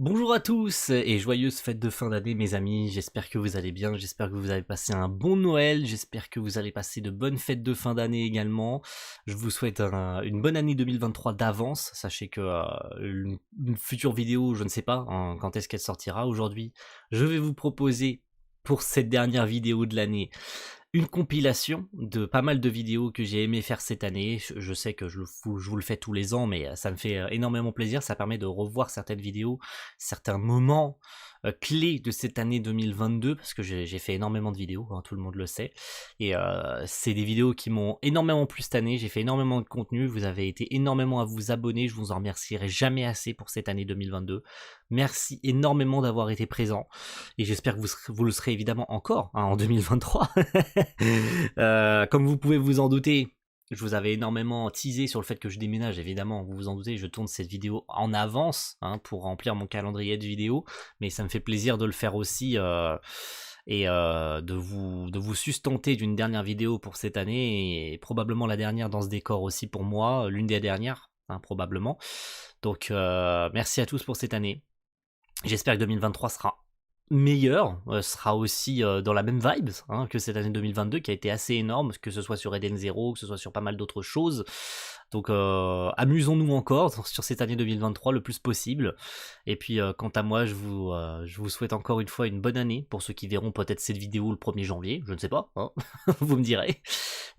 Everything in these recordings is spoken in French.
Bonjour à tous et joyeuses fêtes de fin d'année mes amis, j'espère que vous allez bien, j'espère que vous avez passé un bon Noël, j'espère que vous allez passer de bonnes fêtes de fin d'année également. Je vous souhaite une bonne année 2023 d'avance, sachez que une future vidéo, je ne sais pas quand est-ce qu'elle sortira aujourd'hui, je vais vous proposer pour cette dernière vidéo de l'année une compilation de pas mal de vidéos que j'ai aimé faire cette année. Je sais que je vous le fais tous les ans, mais ça me fait énormément plaisir. Ça permet de revoir certaines vidéos, certains moments clés de cette année 2022, parce que j'ai fait énormément de vidéos, hein, tout le monde le sait. Et c'est des vidéos qui m'ont énormément plu cette année. J'ai fait énormément de contenu. Vous avez été énormément à vous abonner. Je vous en remercierai jamais assez pour cette année 2022. Merci énormément d'avoir été présent. Et j'espère que vous le serez évidemment encore en 2023. Comme vous pouvez vous en douter, je vous avais énormément teasé sur le fait que je déménage, évidemment, vous vous en doutez, je tourne cette vidéo en avance pour remplir mon calendrier de vidéos, mais ça me fait plaisir de le faire aussi et de vous sustenter d'une dernière vidéo pour cette année, et probablement la dernière dans ce décor aussi pour moi, l'une des dernières, probablement. Donc merci à tous pour cette année. J'espère que 2023 sera meilleur, sera aussi dans la même vibe que cette année 2022 qui a été assez énorme, que ce soit sur Eden Zero, que ce soit sur pas mal d'autres choses. Donc amusons-nous encore sur cette année 2023 le plus possible. Et puis quant à moi, je vous souhaite encore une fois une bonne année pour ceux qui verront peut-être cette vidéo le 1er janvier, je ne sais pas, vous me direz.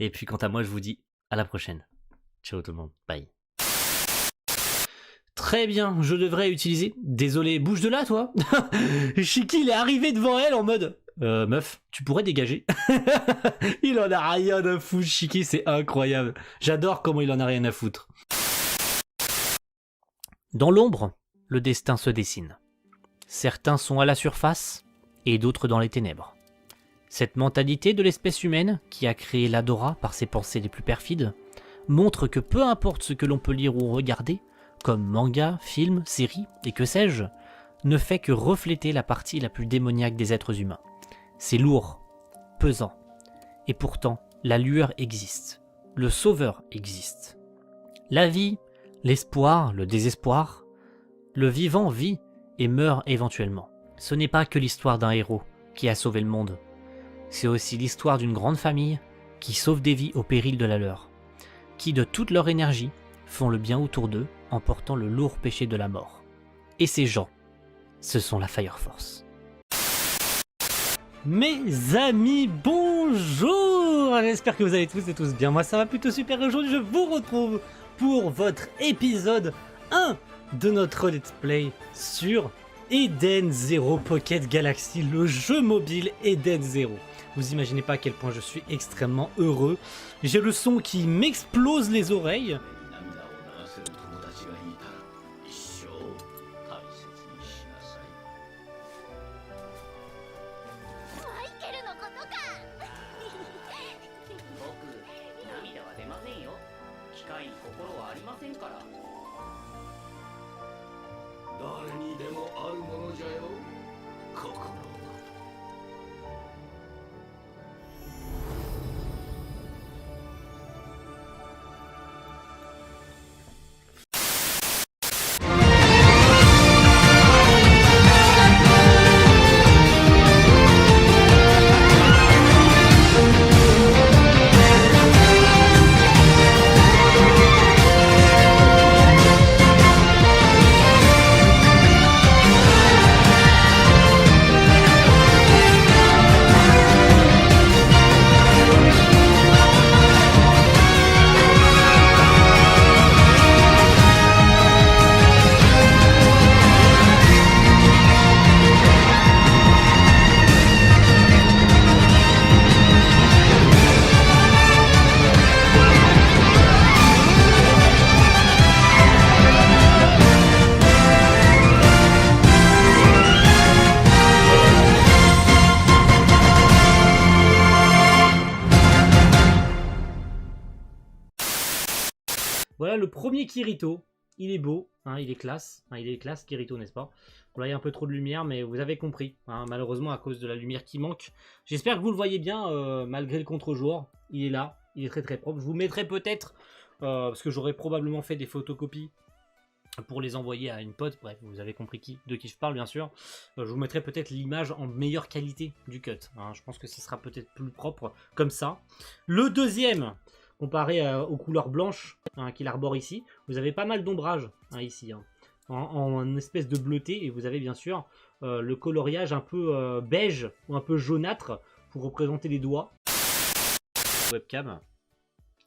Et puis quant à moi, je vous dis à la prochaine. Ciao tout le monde, bye. Très bien, je devrais utiliser... Désolé, bouge de là, toi. Shiki, il est arrivé devant elle en mode... meuf, tu pourrais dégager. Il en a rien à foutre, Shiki, c'est incroyable. J'adore comment il en a rien à foutre. Dans l'ombre, le destin se dessine. Certains sont à la surface, et d'autres dans les ténèbres. Cette mentalité de l'espèce humaine, qui a créé l'Adora par ses pensées les plus perfides, montre que peu importe ce que l'on peut lire ou regarder, comme manga, film, série et que sais-je, ne fait que refléter la partie la plus démoniaque des êtres humains. C'est lourd, pesant, et pourtant la lueur existe, le sauveur existe. La vie, l'espoir, le désespoir, le vivant vit et meurt éventuellement. Ce n'est pas que l'histoire d'un héros qui a sauvé le monde, c'est aussi l'histoire d'une grande famille qui sauve des vies au péril de la leur, qui de toute leur énergie font le bien autour d'eux en portant le lourd péché de la mort. Et ces gens, ce sont la Fire Force. Mes amis, bonjour! J'espère que vous allez tous et tous bien. Moi ça va plutôt super. Aujourd'hui je vous retrouve pour votre épisode 1 de notre let's play sur Eden Zero Pocket Galaxy, le jeu mobile Eden Zero. Vous imaginez pas à quel point je suis extrêmement heureux. J'ai le son qui m'explose les oreilles. Voilà le premier Kirito, il est beau, il est classe, Kirito n'est-ce pas? Bon, là il y a un peu trop de lumière mais vous avez compris, malheureusement à cause de la lumière qui manque. J'espère que vous le voyez bien malgré le contre-jour, il est là, il est très très propre. Je vous mettrai peut-être, parce que j'aurais probablement fait des photocopies pour les envoyer à une pote. Bref, vous avez compris de qui je parle, bien sûr. Je vous mettrai peut-être l'image en meilleure qualité du cut. Hein. Je pense que ce sera peut-être plus propre comme ça. Le deuxième, comparé aux couleurs blanches qu'il arbore ici, vous avez pas mal d'ombrage ici, en espèce de bleuté, et vous avez bien sûr le coloriage un peu beige ou un peu jaunâtre pour représenter les doigts. Webcam.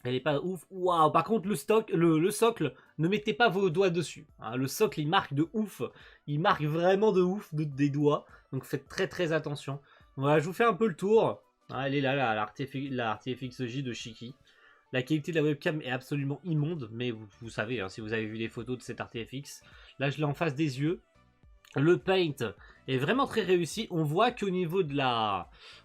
Elle est pas ouf. Waouh, par contre, le socle, ne mettez pas vos doigts dessus. Hein. Le socle, il marque de ouf. Il marque vraiment de ouf des doigts. Donc faites très très attention. Voilà, je vous fais un peu le tour. Ah, elle est là, la RTFX-J de Shiki. La qualité de la webcam est absolument immonde. Mais vous savez, si vous avez vu les photos de cette RTFX. Là, je l'ai en face des yeux. Le paint est vraiment très réussi. On voit qu'au niveau de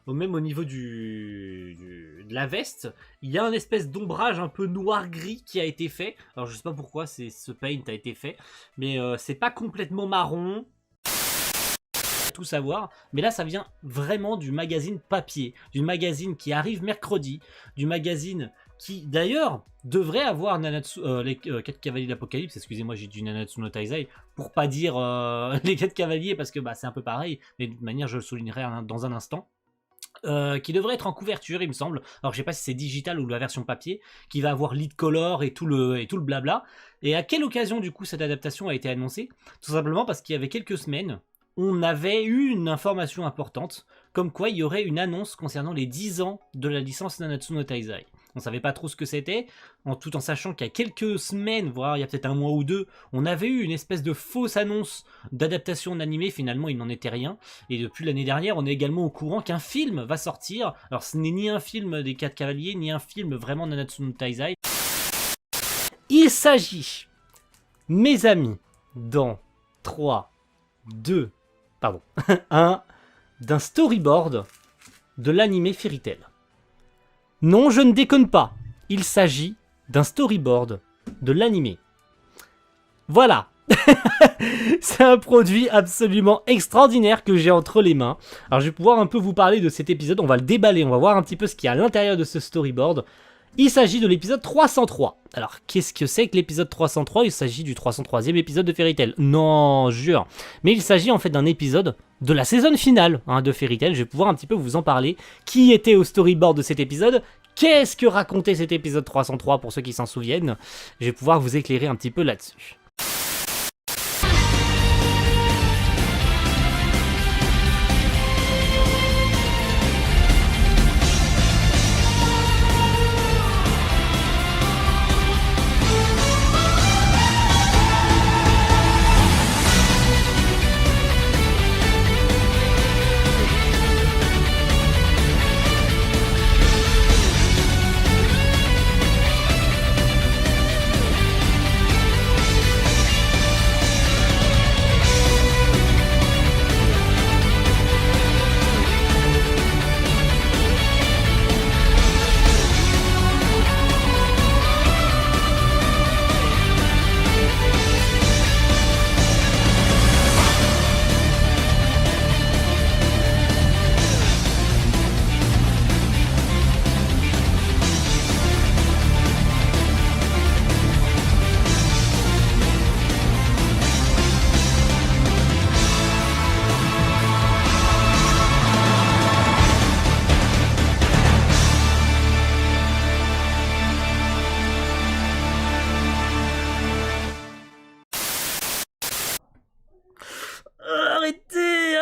même au niveau de la veste, il y a une espèce d'ombrage un peu noir-gris qui a été fait. Alors je sais pas pourquoi ce paint a été fait, mais c'est pas complètement marron. Tout savoir, mais là ça vient vraiment du magazine papier, d'une magazine qui arrive mercredi, du magazine qui d'ailleurs devrait avoir les 4 cavaliers d'Apocalypse, excusez-moi j'ai dit Nanatsu no Taizai, pour pas dire les 4 cavaliers parce que c'est un peu pareil, mais de toute manière je le soulignerai dans un instant. Qui devrait être en couverture il me semble, alors je sais pas si c'est digital ou la version papier, qui va avoir lead color et tout le blabla. Et à quelle occasion du coup cette adaptation a été annoncée? Tout simplement parce qu'il y avait quelques semaines, on avait eu une information importante, comme quoi il y aurait une annonce concernant les 10 ans de la licence Nanatsu no Taizai. On savait pas trop ce que c'était, tout en sachant qu'il y a quelques semaines, voire il y a peut-être un mois ou deux, on avait eu une espèce de fausse annonce d'adaptation en animé, finalement il n'en était rien. Et depuis l'année dernière, on est également au courant qu'un film va sortir. Alors ce n'est ni un film des 4 cavaliers, ni un film vraiment Nanatsu no Taizai. Il s'agit, mes amis, dans 3, 2, pardon, 1, d'un storyboard de l'animé Fairy Tail. Non, je ne déconne pas, il s'agit d'un storyboard de l'animé. Voilà. C'est un produit absolument extraordinaire que j'ai entre les mains. Alors je vais pouvoir un peu vous parler de cet épisode, on va le déballer, on va voir un petit peu ce qu'il y a à l'intérieur de ce storyboard. Il s'agit de l'épisode 303. Alors, qu'est-ce que c'est que l'épisode 303? Il s'agit du 303e épisode de Fairy Tail. Non, jure. Mais il s'agit en fait d'un épisode de la saison finale de Fairy Tail. Je vais pouvoir un petit peu vous en parler. Qui était au storyboard de cet épisode? Qu'est-ce que racontait cet épisode 303 pour ceux qui s'en souviennent? Je vais pouvoir vous éclairer un petit peu là-dessus.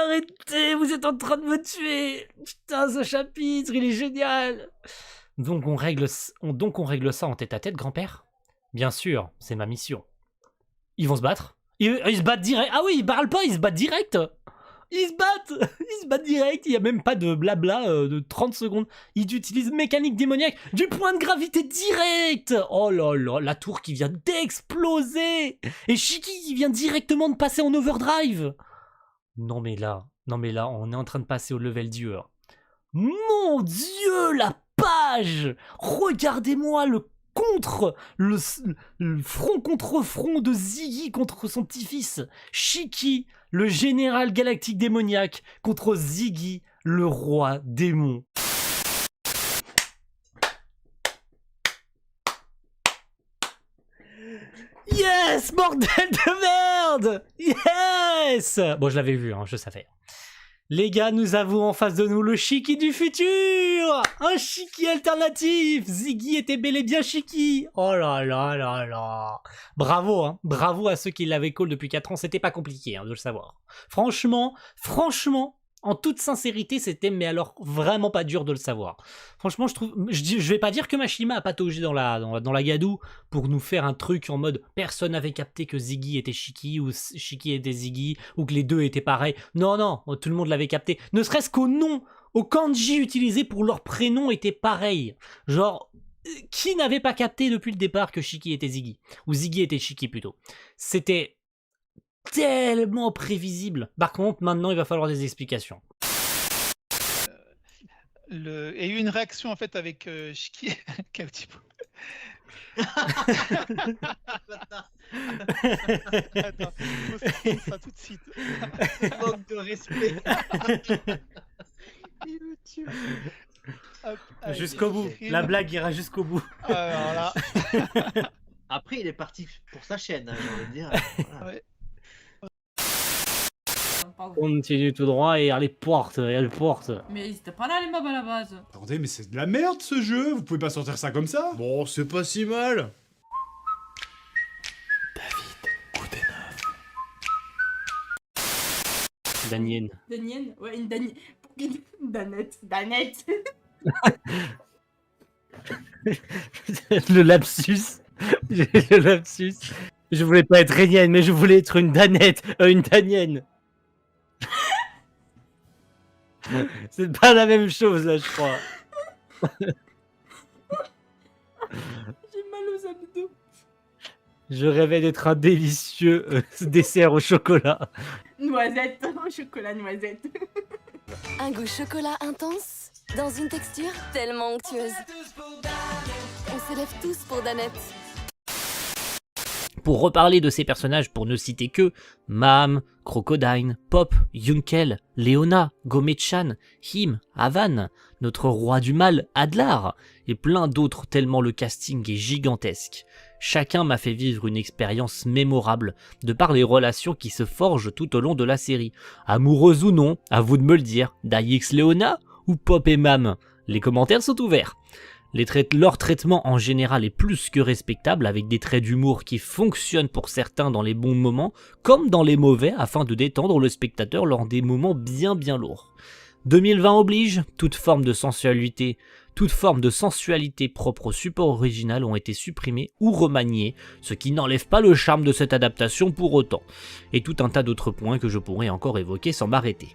Arrêtez, vous êtes en train de me tuer. Putain, ce chapitre, il est génial. Donc on règle ça en tête-à-tête, grand-père? Bien sûr, c'est ma mission. Ils vont se battre? Ils se battent direct. Ah oui, ils parlent pas, ils se battent direct. Ils se battent direct, il n'y a même pas de blabla de 30 secondes. Ils utilisent mécanique démoniaque du point de gravité direct. Oh là là, la tour qui vient d'exploser. Et Shiki qui vient directement de passer en overdrive. Non mais là, on est en train de passer au level du heure. Mon Dieu, la page. Regardez-moi le front contre front de Ziggy contre son petit-fils. Shiki, le général galactique démoniaque, contre Ziggy, le roi démon. Yes! Yes, bordel de merde! Yes! Bon, je l'avais vu, hein, je savais. Les gars, nous avons en face de nous le Shiki du futur! Un Shiki alternatif! Ziggy était bel et bien Shiki! Oh là là là là! Bravo, hein! Bravo à ceux qui l'avaient call depuis 4 ans, c'était pas compliqué hein, de le savoir. Franchement, en toute sincérité, c'était mais alors vraiment pas dur de le savoir. Franchement, je vais pas dire que Mashima a pataugé dans la gadoue pour nous faire un truc en mode personne n'avait capté que Ziggy était Shiki ou Shiki était Ziggy ou que les deux étaient pareils. Non, non, tout le monde l'avait capté. Ne serait-ce qu'au nom, au kanji utilisé pour leur prénom était pareil. Genre, qui n'avait pas capté depuis le départ que Shiki était Ziggy ou Ziggy était Shiki plutôt. C'était tellement prévisible. Par contre, maintenant, il va falloir des explications. Il y a eu une réaction en fait avec Shiki. Quel type. Attends, faut se ça tout de suite. Manque de respect. Il me tue. Jusqu'au bout. La blague ira jusqu'au bout. Alors là. Après, il est parti pour sa chaîne, hein, j'ai envie de dire. Voilà. Ouais. Continue tout droit et elle porte. Mais ils étaient pas là les mobs à la base. Attendez, mais c'est de la merde ce jeu, vous pouvez pas sortir ça comme ça. Bon, c'est pas si mal. Daniel. Daniel. Ouais, une Daniel. Danette. Danette. Le lapsus. Le lapsus. Je voulais pas être Rénienne, mais je voulais être une Danette. Une Danienne. C'est pas la même chose là, je crois. J'ai mal aux abdos. Je rêvais d'être un délicieux dessert au chocolat. Noisette. Chocolat noisette. Un goût chocolat intense, dans une texture tellement onctueuse. On s'élève tous pour Danette. Pour reparler de ces personnages, pour ne citer que Mam, Crocodile, Pop, Yunkel, Leona, Gomechan, Him, Havan, notre roi du mal, Adlar, et plein d'autres tellement le casting est gigantesque. Chacun m'a fait vivre une expérience mémorable, de par les relations qui se forgent tout au long de la série. Amoureuse ou non, à vous de me le dire, Daix Leona ou Pop et Mam. Les commentaires sont ouverts. Leur traitement en général est plus que respectable avec des traits d'humour qui fonctionnent pour certains dans les bons moments comme dans les mauvais afin de détendre le spectateur lors des moments bien lourds. 2020 oblige, toute forme de sensualité propre au support original ont été supprimées ou remaniées, ce qui n'enlève pas le charme de cette adaptation pour autant, et tout un tas d'autres points que je pourrais encore évoquer sans m'arrêter.